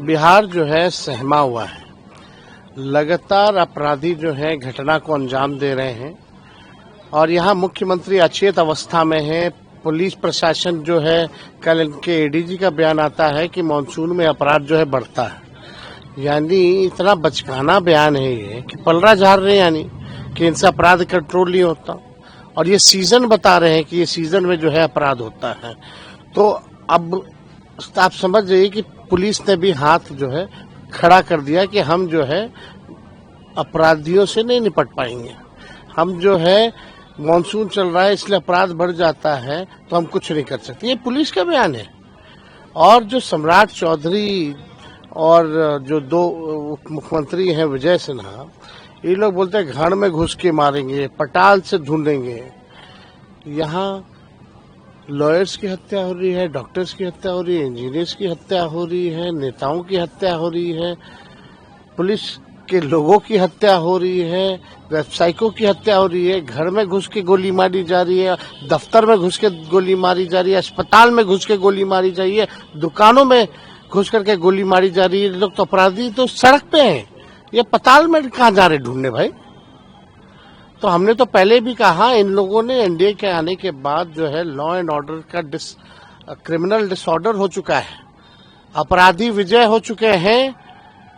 बिहार जो है सहमा हुआ है। लगातार अपराधी जो है घटना को अंजाम दे रहे हैं और यहाँ मुख्यमंत्री अचेत अवस्था में है। पुलिस प्रशासन जो है, कल इनके एडीजी का बयान आता है कि मानसून में अपराध जो है बढ़ता है। यानी इतना बचकाना बयान है ये कि पलड़ा झाड़ रहे हैं, यानी कि इनसे अपराध कंट्रोल नहीं होता। और ये सीजन बता रहे हैं कि ये सीजन में जो है अपराध होता है। तो अब आप समझ जाइए कि पुलिस ने भी हाथ जो है खड़ा कर दिया कि हम जो है अपराधियों से नहीं निपट पाएंगे। हम जो है मानसून चल रहा है इसलिए अपराध बढ़ जाता है तो हम कुछ नहीं कर सकते। ये पुलिस का बयान है। और जो सम्राट चौधरी और जो दो मुख्यमंत्री हैं विजय सिन्हा, ये लोग बोलते हैं घर में घुस के मारेंगे, पटाल से ढूंढेंगे। यहाँ लॉयर्स की हत्या हो रही है, डॉक्टर्स की हत्या हो रही है, इंजीनियर्स की हत्या हो रही है, नेताओं की हत्या हो रही है, पुलिस के लोगों की हत्या हो रही है, व्यावसायिकों की हत्या हो रही है, घर में घुस के गोली मारी जा रही है, दफ्तर में घुस के गोली मारी जा रही है, अस्पताल में घुस के गोली मारी जा रही है, दुकानों में घुस करके गोली मारी जा रही है। लोग तो अपराधी तो सड़क पे हैं। ये पताल में कहाँ जा रहे ढूंढने भाई? तो हमने तो पहले भी कहा, इन लोगों ने एनडीए के आने के बाद जो है लॉ एंड ऑर्डर का क्रिमिनल डिसऑर्डर हो चुका है। अपराधी विजय हो चुके हैं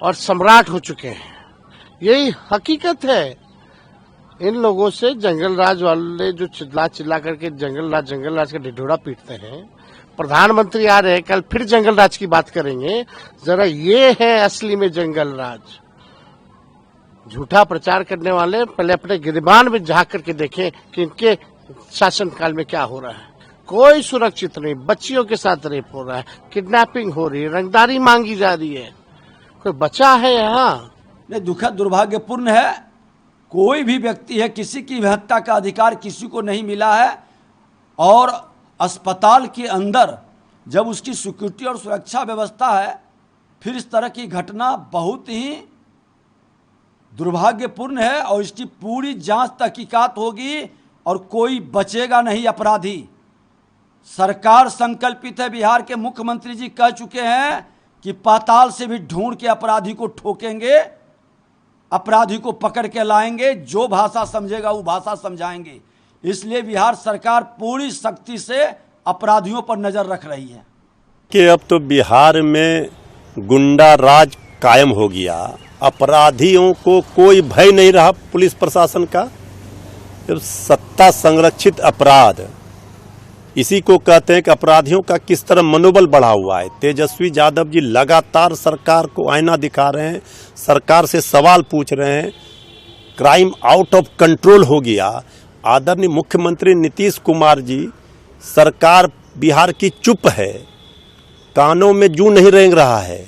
और सम्राट हो चुके हैं। यही हकीकत है। इन लोगों से जंगल राज वाले जो चिल्ला करके जंगल राज का ढिढोरा पीटते हैं। प्रधानमंत्री आ रहे हैं, कल फिर जंगल राज की बात करेंगे। जरा ये है असली में जंगल राज। झूठा प्रचार करने वाले पहले अपने गिरबान में झांक करके देखें कि इनके शासनकाल में क्या हो रहा है। कोई सुरक्षित नहीं, बच्चियों के साथ रेप हो रहा है, किडनैपिंग हो रही है, रंगदारी मांगी जा रही है। कोई बचा है यहाँ? नहीं, दुखद दुर्भाग्यपूर्ण है। कोई भी व्यक्ति है, किसी की भी हत्या का अधिकार किसी को नहीं मिला है। और अस्पताल के अंदर जब उसकी सिक्योरिटी और सुरक्षा व्यवस्था है, फिर इस तरह की घटना बहुत ही दुर्भाग्यपूर्ण है। और इसकी पूरी जांच तहकीकात होगी और कोई बचेगा नहीं अपराधी। सरकार संकल्पित है। बिहार के मुख्यमंत्री जी कह चुके हैं कि पाताल से भी ढूंढ के अपराधी को ठोकेंगे, अपराधी को पकड़ के लाएंगे, जो भाषा समझेगा वो भाषा समझाएंगे। इसलिए बिहार सरकार पूरी सख्ती से अपराधियों पर नजर रख रही है कि अब तो बिहार में गुंडा राज कायम हो गया। अपराधियों को कोई भय नहीं रहा पुलिस प्रशासन का। जब सत्ता संरक्षित अपराध, इसी को कहते हैं कि अपराधियों का किस तरह मनोबल बढ़ा हुआ है। तेजस्वी यादव जी लगातार सरकार को आईना दिखा रहे हैं, सरकार से सवाल पूछ रहे हैं। क्राइम आउट ऑफ कंट्रोल हो गया। आदरणीय मुख्यमंत्री नीतीश कुमार जी, सरकार बिहार की चुप है, कानों में जूं नहीं रेंग रहा है।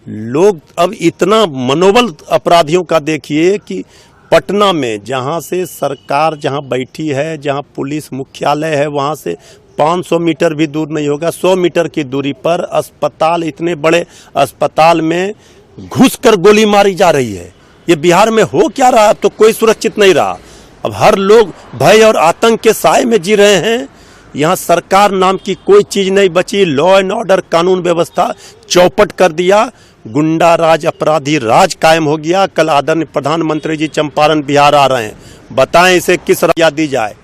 लोग अब इतना मनोबल अपराधियों का देखिए कि पटना में जहां से सरकार जहां बैठी है, जहां पुलिस मुख्यालय है, वहां से 500 मीटर भी दूर नहीं होगा, 100 मीटर की दूरी पर अस्पताल, इतने बड़े अस्पताल में घुसकर गोली मारी जा रही है। ये बिहार में हो क्या रहा? अब तो कोई सुरक्षित नहीं रहा। अब हर लोग भय और आतंक के साए में जी रहे हैं। यहाँ सरकार नाम की कोई चीज नहीं बची। लॉ एंड ऑर्डर, कानून व्यवस्था चौपट कर दिया। गुंडा राज, अपराधी राज कायम हो गया। कल आदरणीय प्रधानमंत्री जी चंपारण बिहार आ रहे हैं। बताएं इसे किस राय दी जाए,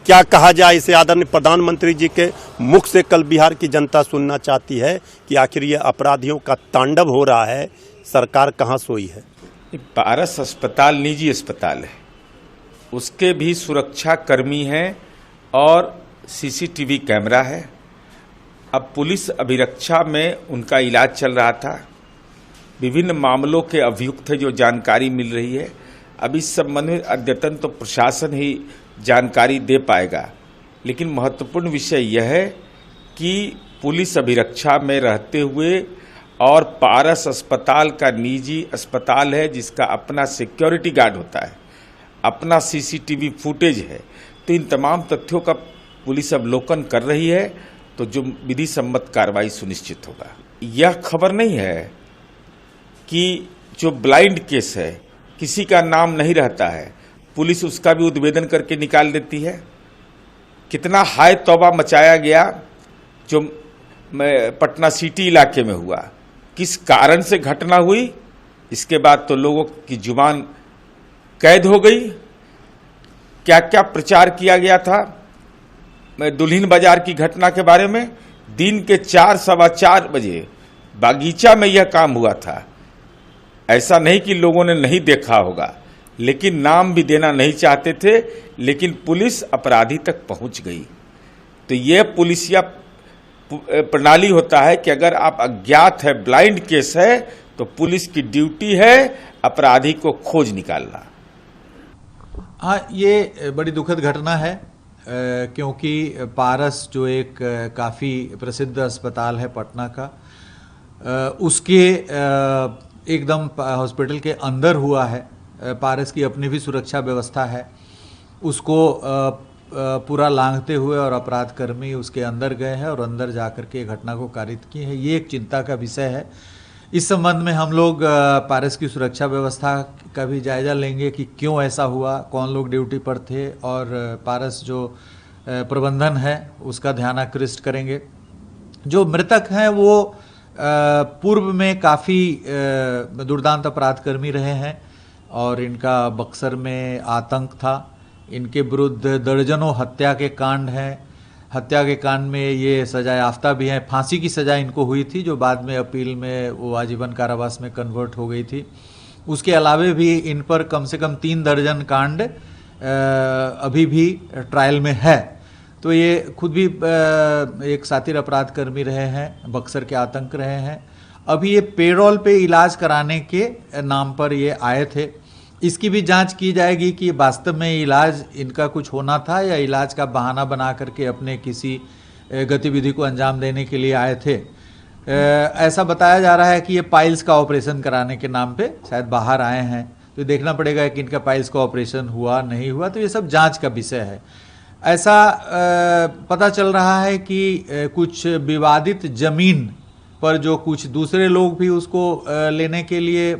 क्या कहा जाए इसे? आदरणीय प्रधानमंत्री जी के मुख से कल बिहार की जनता सुनना चाहती है कि आखिर ये अपराधियों का तांडव हो रहा है, सरकार कहाँ सोई है। पारस अस्पताल निजी अस्पताल है, उसके भी सुरक्षा कर्मी हैं और सीसीटीवी कैमरा है। अब पुलिस अभिरक्षा में उनका इलाज चल रहा था। विभिन्न मामलों के अभियुक्त है जो जानकारी मिल रही है। अब इस संबंध में अद्यतन तो प्रशासन ही जानकारी दे पाएगा, लेकिन महत्वपूर्ण विषय यह है कि पुलिस अभिरक्षा में रहते हुए और पारस अस्पताल का निजी अस्पताल है जिसका अपना सिक्योरिटी गार्ड होता है, अपना सीसीटीवी फुटेज है। तो इन तमाम तथ्यों का पुलिस अवलोकन कर रही है, तो जो विधि सम्मत कार्रवाई सुनिश्चित होगा। यह खबर नहीं है कि जो ब्लाइंड केस है, किसी का नाम नहीं रहता है, पुलिस उसका भी उद्भेदन करके निकाल देती है। कितना हाय तौबा मचाया गया जो पटना सिटी इलाके में हुआ। किस कारण से घटना हुई, इसके बाद तो लोगों की जुबान कैद हो गई। क्या क्या प्रचार किया गया था दुल्हिन बाजार की घटना के बारे में। दिन के 4 सवा 4 बजे बागीचा में यह काम हुआ था। ऐसा नहीं कि लोगों ने नहीं देखा होगा, लेकिन नाम भी देना नहीं चाहते थे, लेकिन पुलिस अपराधी तक पहुंच गई। तो यह पुलिसिया प्रणाली होता है कि अगर आप अज्ञात है, ब्लाइंड केस है, तो पुलिस की ड्यूटी है अपराधी को खोज निकालना। हाँ, ये बड़ी दुखद घटना है क्योंकि पारस जो एक काफ़ी प्रसिद्ध अस्पताल है पटना का, उसके एकदम हॉस्पिटल के अंदर हुआ है। पारस की अपनी भी सुरक्षा व्यवस्था है, उसको पूरा लांघते हुए और अपराध कर्मी उसके अंदर गए हैं और अंदर जाकर के घटना को कारित की है। ये एक चिंता का विषय है। इस संबंध में हम लोग पारस की सुरक्षा व्यवस्था का भी जायजा लेंगे कि क्यों ऐसा हुआ, कौन लोग ड्यूटी पर थे, और पारस जो प्रबंधन है उसका ध्यान आकृष्ट करेंगे। जो मृतक हैं वो पूर्व में काफ़ी दुर्दांत अपराध कर्मी रहे हैं और इनका बक्सर में आतंक था। इनके विरुद्ध दर्जनों हत्या के कांड हैं। हत्या के कांड में ये सजा याफ्ता भी हैं। फांसी की सज़ा इनको हुई थी, जो बाद में अपील में वो आजीवन कारावास में कन्वर्ट हो गई थी। उसके अलावे भी इन पर कम से कम 3 दर्जन कांड अभी भी ट्रायल में है। तो ये खुद भी एक सातिर अपराध कर्मी रहे हैं, बक्सर के आतंक रहे हैं। अभी ये पेरोल पे इलाज कराने के नाम पर ये आए थे। इसकी भी जांच की जाएगी कि वास्तव में इलाज इनका कुछ होना था या इलाज का बहाना बना करके अपने किसी गतिविधि को अंजाम देने के लिए आए थे। ऐसा बताया जा रहा है कि ये पाइल्स का ऑपरेशन कराने के नाम पे शायद बाहर आए हैं। तो देखना पड़ेगा कि इनका पाइल्स का ऑपरेशन हुआ नहीं हुआ, तो ये सब जांच का विषय है। ऐसा पता चल रहा है कि कुछ विवादित जमीन पर जो कुछ दूसरे लोग भी उसको लेने के लिए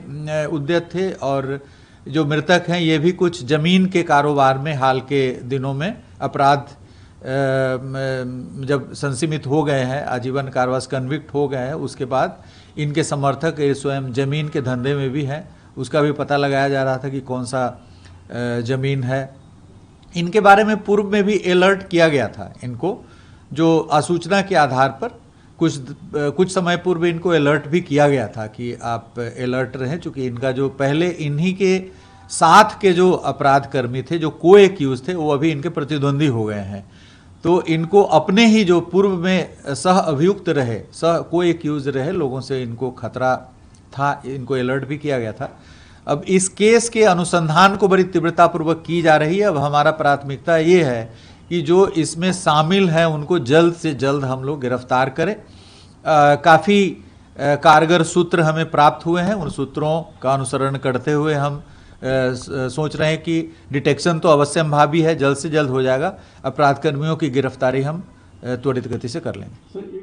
उद्यत थे, और जो मृतक हैं ये भी कुछ जमीन के कारोबार में हाल के दिनों में अपराध जब संसीमित हो गए हैं, आजीवन कारावास कन्विक्ट हो गए हैं, उसके बाद इनके समर्थक ये स्वयं जमीन के धंधे में भी हैं। उसका भी पता लगाया जा रहा था कि कौन सा जमीन है। इनके बारे में पूर्व में भी अलर्ट किया गया था इनको, जो आसूचना के आधार पर कुछ समय पूर्व इनको अलर्ट भी किया गया था कि आप अलर्ट रहें, चूँकि इनका जो पहले इन्हीं के साथ के जो अपराध कर्मी थे, जो को एक्यूज थे, वो अभी इनके प्रतिद्वंदी हो गए हैं। तो इनको अपने ही जो पूर्व में सह अभियुक्त रहे, सह को एक्यूज रहे लोगों से इनको खतरा था, इनको अलर्ट भी किया गया था। अब इस केस के अनुसंधान को बड़ी तीव्रतापूर्वक की जा रही है। अब हमारा प्राथमिकता ये है कि जो इसमें शामिल हैं उनको जल्द से जल्द हम लोग गिरफ्तार करें। काफ़ी कारगर सूत्र हमें प्राप्त हुए हैं। उन सूत्रों का अनुसरण करते हुए हम सोच रहे हैं कि डिटेक्शन तो अवश्यंभावी है, जल्द से जल्द हो जाएगा। अपराध कर्मियों की गिरफ्तारी हम त्वरित गति से कर लेंगे।